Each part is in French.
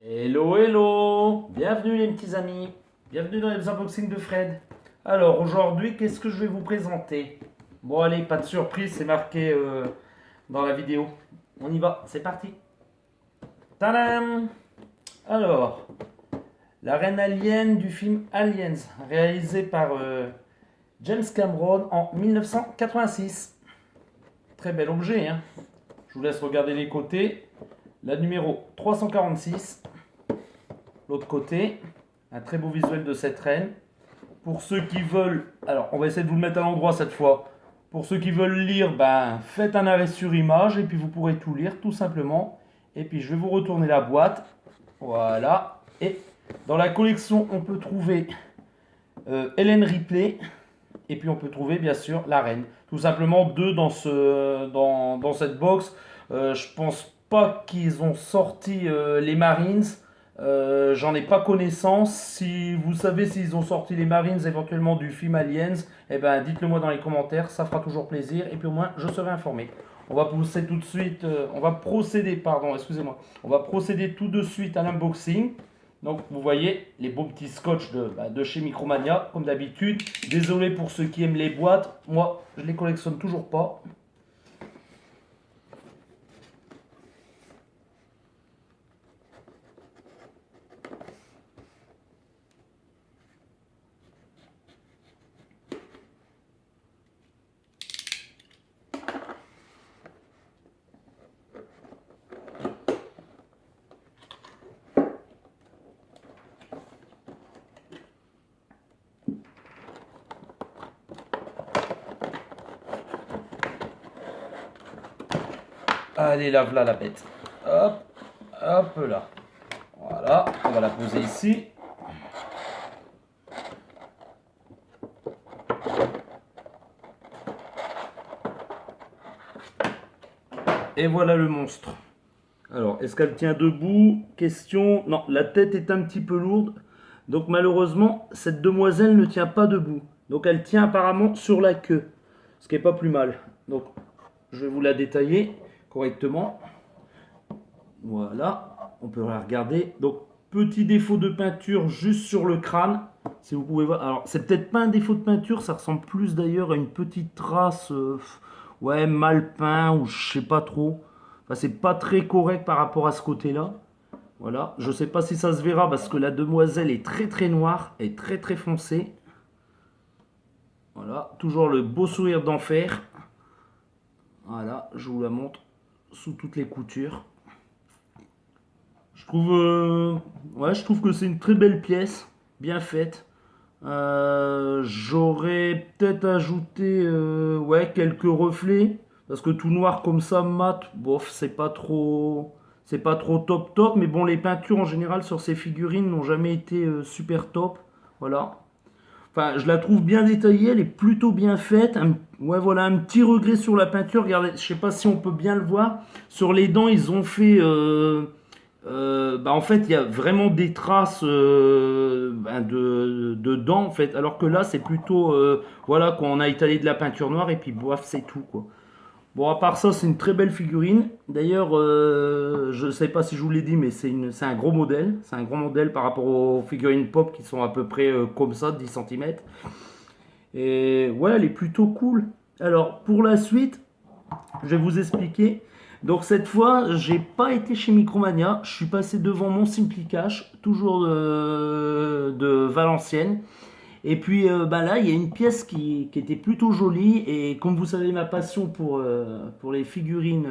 Hello, hello! Bienvenue les petits amis, bienvenue dans les unboxings de Fred. Alors aujourd'hui, qu'est-ce que je vais vous présenter? Bon allez, pas de surprise, c'est marqué dans la vidéo. On y va, c'est parti. Tadam! Alors, la reine alien du film Aliens, réalisé par James Cameron en 1986. Très bel objet, hein? Je vous laisse regarder les côtés. La numéro 346. L'autre côté, un très beau visuel de cette reine. Pour ceux qui veulent, alors on va essayer de vous le mettre à l'endroit cette fois. Pour ceux qui veulent lire, faites un arrêt sur image et puis vous pourrez tout lire tout simplement. Et puis je vais vous retourner la boîte. Voilà. Et dans la collection, on peut trouver Ellen Ripley. Et puis on peut trouver bien sûr la reine. Tout simplement deux dans cette box. Je pense pas qu'ils ont sorti les Marines. J'en ai pas connaissance. Si vous savez s'ils ont sorti les Marines éventuellement du film Aliens, eh ben dites-le moi dans les commentaires, ça fera toujours plaisir et puis au moins je serai informé. On va procéder tout de suite, on va procéder tout de suite à l'unboxing. Donc vous voyez les beaux petits scotch de chez Micromania comme d'habitude. Désolé pour ceux qui aiment les boîtes, moi je les collectionne toujours pas. Allez, là, voilà la bête. Hop, hop là. Voilà, on va la poser ici. Et voilà le monstre. Alors, est-ce qu'elle tient debout? Question. Non, la tête est un petit peu lourde. Donc malheureusement, cette demoiselle ne tient pas debout. Donc elle tient apparemment sur la queue. Ce qui n'est pas plus mal. Donc, je vais vous la détailler correctement. Voilà, on peut la regarder. Donc, petit défaut de peinture juste sur le crâne. Si vous pouvez voir. Alors, c'est peut-être pas un défaut de peinture, ça ressemble plus d'ailleurs à une petite trace, ouais, mal peint ou je sais pas trop. Enfin, c'est pas très correct par rapport à ce côté-là. Voilà, je sais pas si ça se verra parce que la demoiselle est très très noire et très très foncée. Voilà, toujours le beau sourire d'enfer. Voilà, je vous la montre sous toutes les coutures. Je trouve que c'est une très belle pièce, bien faite. J'aurais peut-être ajouté ouais, quelques reflets, parce que tout noir comme ça, mat, bof, c'est pas trop top top, mais bon, les peintures en général sur ces figurines n'ont jamais été super top, voilà. Enfin, je la trouve bien détaillée, elle est plutôt bien faite. Ouais, voilà, un petit regret sur la peinture. Regardez, je sais pas si on peut bien le voir. Sur les dents, ils ont fait. En fait, il y a vraiment des traces de dents, en fait. Alors que là, c'est plutôt. Voilà, quand on a étalé de la peinture noire et puis boif, c'est tout, quoi. Bon, à part ça, c'est une très belle figurine. D'ailleurs, je ne sais pas si je vous l'ai dit, mais c'est un gros modèle. C'est un gros modèle par rapport aux figurines pop qui sont à peu près comme ça, 10 cm. Et ouais, elle est plutôt cool. Alors, pour la suite, je vais vous expliquer. Donc, cette fois, j'ai pas été chez Micromania. Je suis passé devant mon Simplicash, toujours de Valenciennes. Et puis là, il y a une pièce qui était plutôt jolie. Et comme vous savez, ma passion pour les figurines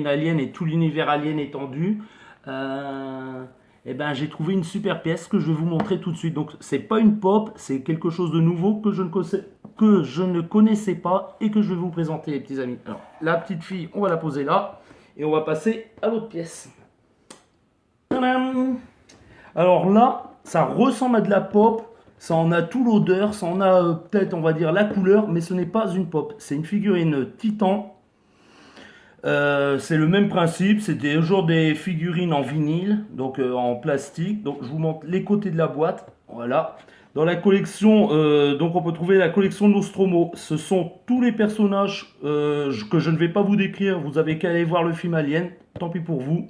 aliens et tout l'univers alien étendu, j'ai trouvé une super pièce que je vais vous montrer tout de suite. Donc, c'est pas une pop, c'est quelque chose de nouveau que je ne connaissais pas et que je vais vous présenter, les petits amis. Alors, la petite fille, on va la poser là. Et on va passer à l'autre pièce. Tadam! Alors là, ça ressemble à de la pop. Ça en a tout l'odeur, ça en a peut-être, on va dire, la couleur, mais ce n'est pas une pop. C'est une figurine Titan. C'est le même principe, c'est toujours des figurines en vinyle, donc en plastique. Donc je vous montre les côtés de la boîte. Voilà. Dans la collection, donc on peut trouver la collection Nostromo. Ce sont tous les personnages que je ne vais pas vous décrire. Vous avez qu'à aller voir le film Alien. Tant pis pour vous.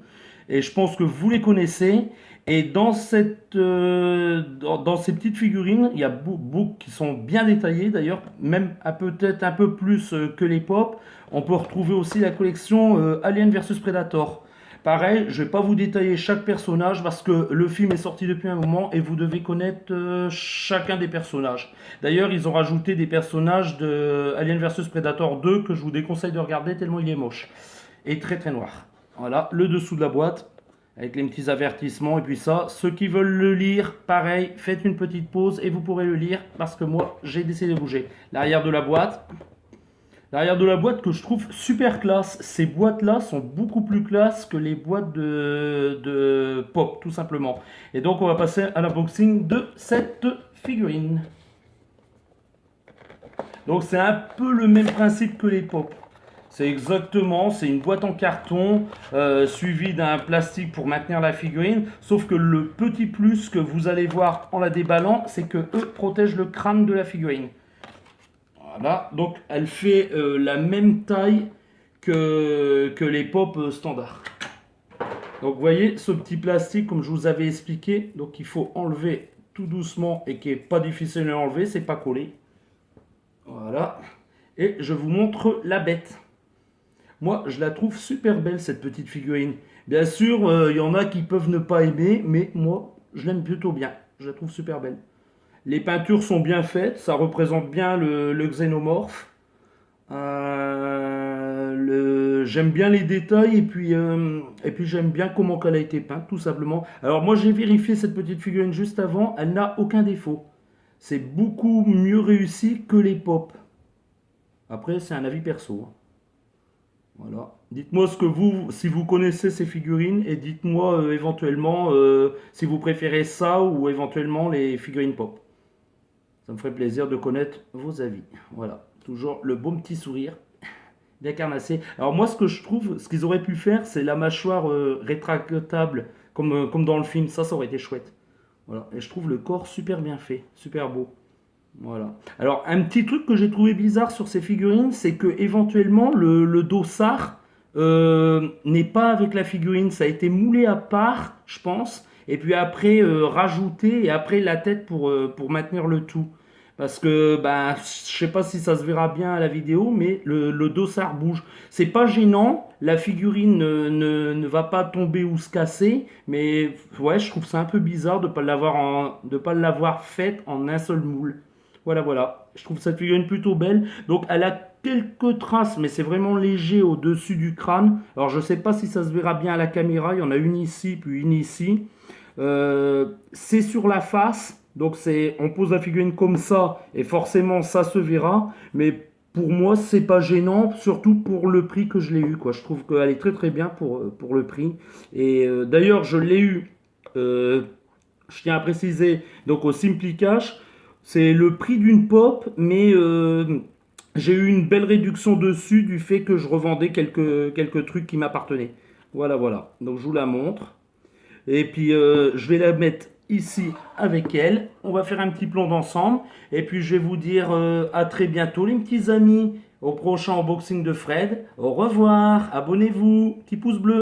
et je pense que vous les connaissez. Et dans dans ces petites figurines, il y a beaucoup qui sont bien détaillées d'ailleurs, même peut-être un peu plus que les pop. On peut retrouver aussi la collection Alien vs Predator. Pareil, je vais pas vous détailler chaque personnage parce que le film est sorti depuis un moment et vous devez connaître chacun des personnages. D'ailleurs, ils ont rajouté des personnages de Alien vs Predator 2 que je vous déconseille de regarder tellement il est moche et très très noir. Voilà, le dessous de la boîte avec les petits avertissements et puis ça, ceux qui veulent le lire, pareil, faites une petite pause et vous pourrez le lire parce que moi, j'ai décidé de bouger. L'arrière de la boîte. L'arrière de la boîte que je trouve super classe. Ces boîtes-là sont beaucoup plus classe que les boîtes de pop, tout simplement. Et donc, on va passer à l'unboxing de cette figurine. Donc, c'est un peu le même principe que les pop. C'est une boîte en carton suivie d'un plastique pour maintenir la figurine. Sauf que le petit plus que vous allez voir en la déballant, c'est que eux protègent le crâne de la figurine. Voilà, donc elle fait la même taille que les pop standards. Donc vous voyez ce petit plastique comme je vous avais expliqué, donc il faut enlever tout doucement et qui est pas difficile à enlever, c'est pas collé. Voilà, et je vous montre la bête. Moi je la trouve super belle cette petite figurine. Bien sûr il y en a qui peuvent ne pas aimer, mais moi je l'aime plutôt bien, je la trouve super belle. Les peintures sont bien faites, ça représente bien le xénomorphe. J'aime bien les détails et puis j'aime bien comment elle a été peinte, tout simplement. Alors moi j'ai vérifié cette petite figurine juste avant, elle n'a aucun défaut. C'est beaucoup mieux réussi que les pop. Après c'est un avis perso. Voilà. Dites-moi si vous connaissez ces figurines et dites-moi éventuellement si vous préférez ça ou éventuellement les figurines pop. Ça me ferait plaisir de connaître vos avis. Voilà, toujours le bon petit sourire, bien carnassé. Alors moi, ce que je trouve, ce qu'ils auraient pu faire, c'est la mâchoire rétractable, comme dans le film. Ça aurait été chouette. Voilà, et je trouve le corps super bien fait, super beau. Voilà. Alors, un petit truc que j'ai trouvé bizarre sur ces figurines, c'est que éventuellement le dossard n'est pas avec la figurine. Ça a été moulé à part, je pense, et puis après rajouté, et après la tête pour maintenir le tout. Parce que, ben, je sais pas si ça se verra bien à la vidéo, mais le dossard bouge. C'est pas gênant, la figurine ne va pas tomber ou se casser, mais ouais, je trouve ça un peu bizarre de pas l'avoir faite en un seul moule. Voilà, voilà. Je trouve cette figurine plutôt belle. Donc, elle a quelques traces, mais c'est vraiment léger au-dessus du crâne. Alors, je sais pas si ça se verra bien à la caméra. Il y en a une ici, puis une ici. C'est sur la face. Donc on pose la figurine comme ça et forcément ça se verra. Mais pour moi c'est pas gênant, surtout pour le prix que je l'ai eu, quoi. Je trouve qu'elle est très très bien pour le prix. Et d'ailleurs je l'ai eu, je tiens à préciser, donc au Simply Cash. C'est le prix d'une pop, mais j'ai eu une belle réduction dessus du fait que je revendais quelques trucs qui m'appartenaient. Voilà, voilà. Donc je vous la montre. Et puis je vais la mettre ici avec elle. On va faire un petit plan d'ensemble. Et puis je vais vous dire à très bientôt les petits amis. Au prochain unboxing de Fred. Au revoir. Abonnez-vous. Petit pouce bleu.